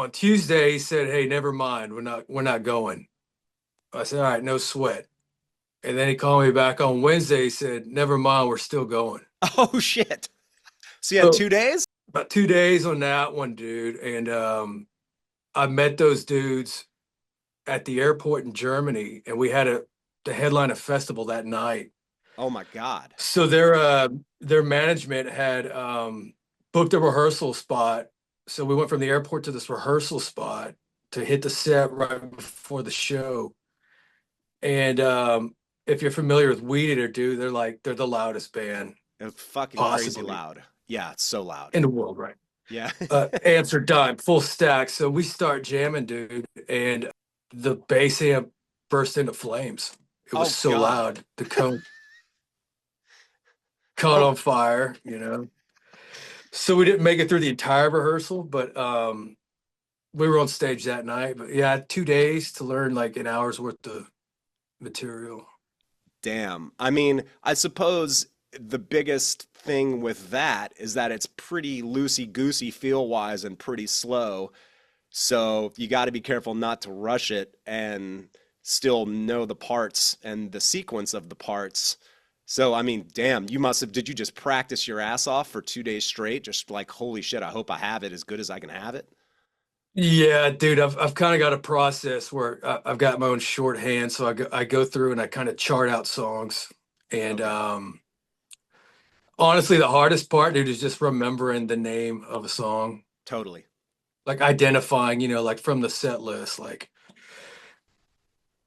on Tuesday he said, "Hey, never mind, we're not going." I said, "All right, no sweat." And then he called me back on Wednesday. He said, "Never mind, we're still going." Oh shit. So you had So 2 days? about 2 days on that one, dude. And I met those dudes at the airport in Germany, and we had the headline a festival that night. Oh my God. So their management had booked a rehearsal spot. So we went from the airport to this rehearsal spot to hit the set right before the show. And if you're familiar with Weedeater, dude, they're the loudest band It's fucking crazy possibly loud. Yeah, it's so loud. in the world, right? Yeah. Amps are dime, full stack. So we start jamming, dude, and the bass amp burst into flames. It was Oh so God. loud. The cone caught Oh, on fire, you know. So we didn't make it through the entire rehearsal, but we were on stage that night. But yeah, 2 days to learn like an hour's worth of material. damn. I mean, I suppose the biggest thing with that is that it's pretty loosey-goosey feel-wise and pretty slow. So you got to be careful not to rush it and still know the parts and the sequence of the parts. So, I mean, damn, you must have, did you just practice your ass off for 2 days straight? Just like, holy shit, I hope I have it as good as I can have it. Yeah, dude, I've kind of got a process where I've got my own shorthand, so I go through and I kind of chart out songs. And Okay, honestly, the hardest part, dude, is just remembering the name of a song, totally. like identifying, like from the set list. Like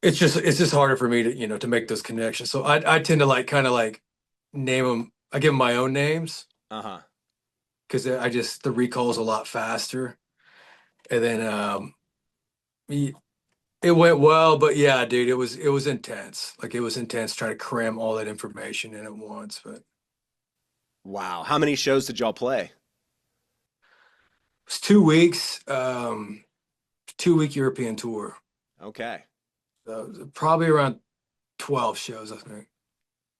it's just harder for me to make those connections. So I tend to like kind of like name them. I give them my own names Uh-huh. because I just the recall is a lot faster. And then y- it went well, but yeah, dude, it was intense. Like it was intense trying to cram all that information in at once. But it Wow. How many shows did y'all play? was 2 weeks, 2 week European tour. Okay. Probably around 12 shows, I think.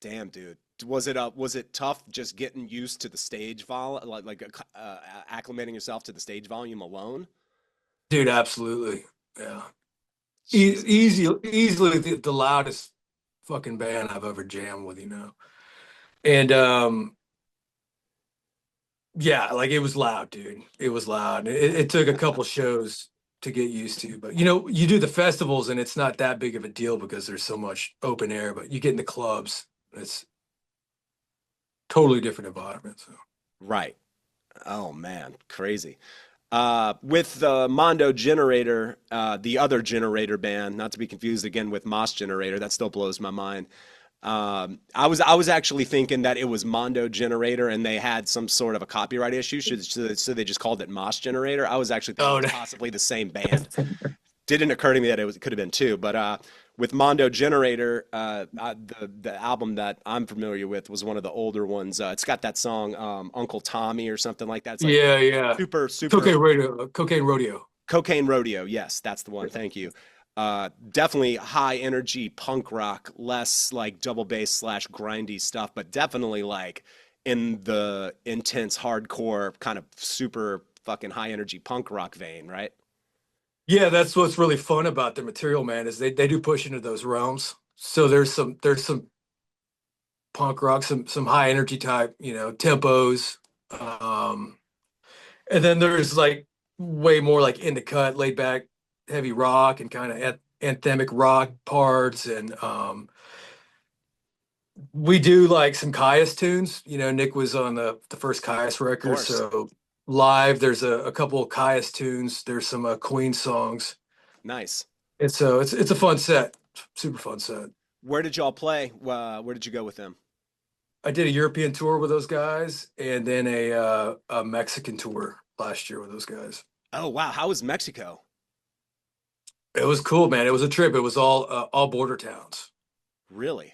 Damn, dude. Was it tough just getting used to the stage vol acclimating yourself to the stage volume alone? Dude, absolutely. Yeah. Jesus. Easily the loudest fucking band I've ever jammed with. And yeah, like it was loud, dude. It was loud. It took a couple shows to get used to, but you do the festivals and it's not that big of a deal because there's so much open air, but you get in the clubs, it's totally different environment. So Right. Oh man, crazy. With the Mondo Generator, the other generator band, not to be confused again with Moss Generator, that still blows my mind. I was actually thinking that it was Mondo Generator and they had some sort of a copyright issue, so they just called it Moss Generator. I was actually thinking it oh was possibly the same band. Didn't occur to me that it could have been two, but with Mondo Generator, the album that I'm familiar with was one of the older ones. It's got that song Uncle Tommy or something like that. It's like yeah, yeah. super super Cocaine rodeo. Cocaine Rodeo. Yes, that's the one. Thank you. Definitely high energy punk rock, less like double bass slash grindy stuff, but definitely like in the intense hardcore kind of super fucking high energy punk rock vein, right? Yeah, that's what's really fun about the material, man, is they do push into those realms. So there's some punk rock, some high energy type, tempos. Um, and then there's like way more like in the cut, laid back, heavy rock and kind of anthemic rock parts. And we do like some Caius tunes. Nick was on the first Caius Of record, course. so live there's a couple of Caius tunes. There's some Queen songs, Nice. and so it's a fun set, super fun set. Where did y'all play? Where did you go with them? I did a European tour with those guys, and then a Mexican tour last year with those guys. Oh wow, how was Mexico? It was cool, man. It was a trip. It was all border towns. Really?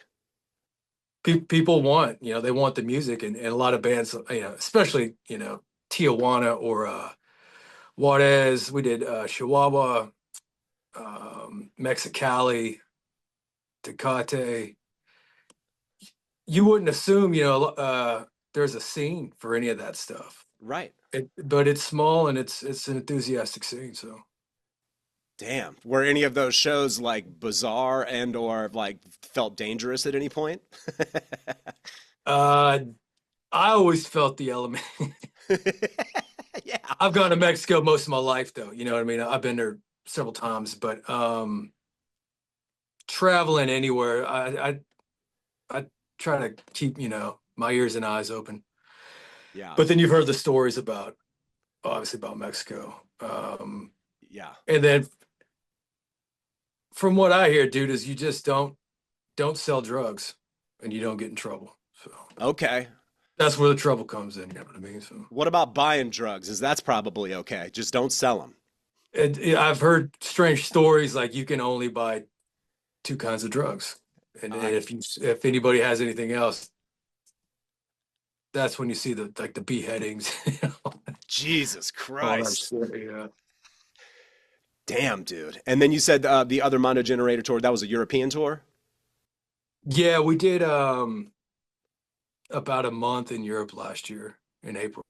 People they want the music, and a lot of bands, especially Tijuana or Juarez. We did Chihuahua, Mexicali, Tecate. You wouldn't assume, there's a scene for any of that stuff. Right. But it's small and it's an enthusiastic scene. So Damn. Were any of those shows like bizarre and or like felt dangerous at any point? uh, I always felt the element. Yeah. I've gone to Mexico most of my life, though. You know what I mean? I've been there several times, but traveling anywhere, I try to keep, my ears and eyes open. Yeah. But then you've heard the stories about, obviously, about Mexico. Yeah. And then from what I hear, dude, is you just don't sell drugs and you don't get in trouble. So Okay. that's where the trouble comes in. You know what I mean? So What about buying drugs? Is that's probably okay. Just don't sell them. I've heard strange stories like you can only buy two kinds of drugs, and I if anybody has anything else, that's when you see the beheadings, Jesus all that Christ. shit. Yeah. Damn, dude. And then you said the other Mondo Generator tour, that was a European tour? Yeah, we did about a month in Europe last year in April.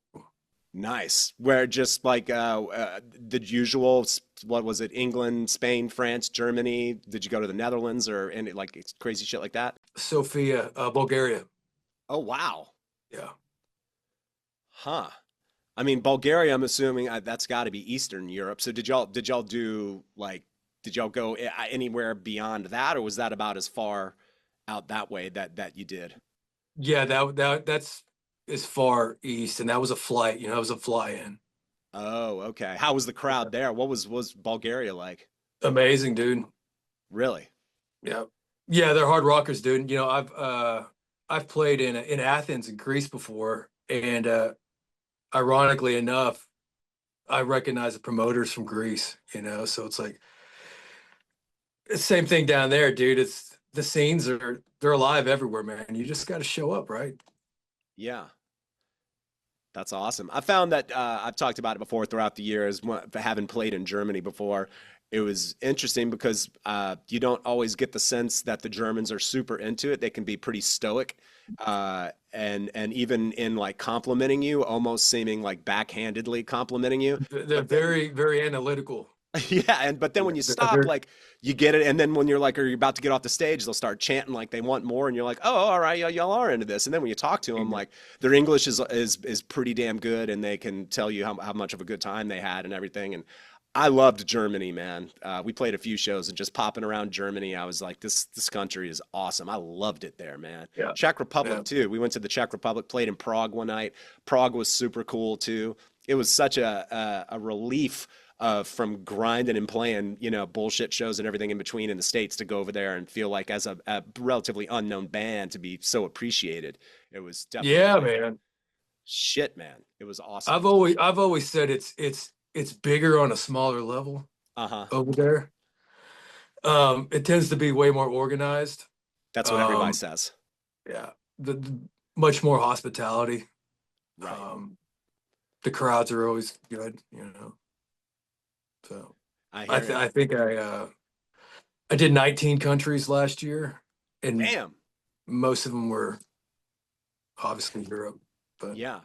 Nice. Where just like the usual, what was it? England, Spain, France, Germany. Did you go to the Netherlands or any like crazy shit like that? Sofia, Bulgaria. Oh, wow. Yeah. Huh. I mean, Bulgaria, I'm assuming that's got to be Eastern Europe. So did y'all do like did y'all go anywhere beyond that, or was that about as far out that way that you did? Yeah, that's as far east, and that was a flight. That was a fly in. Oh, okay. How was the crowd there? What was Bulgaria like? Amazing, dude. Really? Yeah, yeah, they're hard rockers, dude. I've played in Athens in Greece before, and ironically enough, I recognize the promoters from Greece. So it's like same thing down there, dude. It's the scenes they're alive everywhere, man. You just got to show up, right? Yeah. That's awesome. I found that I've talked about it before throughout the years, having played in Germany before. It was interesting because you don't always get the sense that the Germans are super into it. They can be pretty stoic, and even in like complimenting you, almost seeming like backhandedly complimenting you. They're But then very, very analytical. yeah, but then Yeah, when you stop, like you get it, and then when you're like, are you about to get off the stage, they'll start chanting like they want more, and you're like, oh, all right, y'all are into this. And then when you talk to them, like their English is pretty damn good, and they can tell you how much of a good time they had and everything. And I loved Germany, man. We played a few shows, and just popping around Germany, I was like, this country is awesome. I loved it there, man. yeah, Czech yeah. Republic too. We went to the Czech Republic, played in Prague one night. Prague was super cool too. It was such a relief from grinding and playing, bullshit shows and everything in between in the States to go over there and feel like as a relatively unknown band to be so appreciated. It was definitely Yeah, like man. shit, man. It was awesome. I've always said it's bigger on a smaller level Uh-huh. over there. It tends to be way more organized. That's what everybody Um, says. yeah, the much more hospitality. Right. Um, the crowds are always good. So I I hear th it. I think I did 19 countries last year, and Damn. most of them were obviously Europe. But Yeah.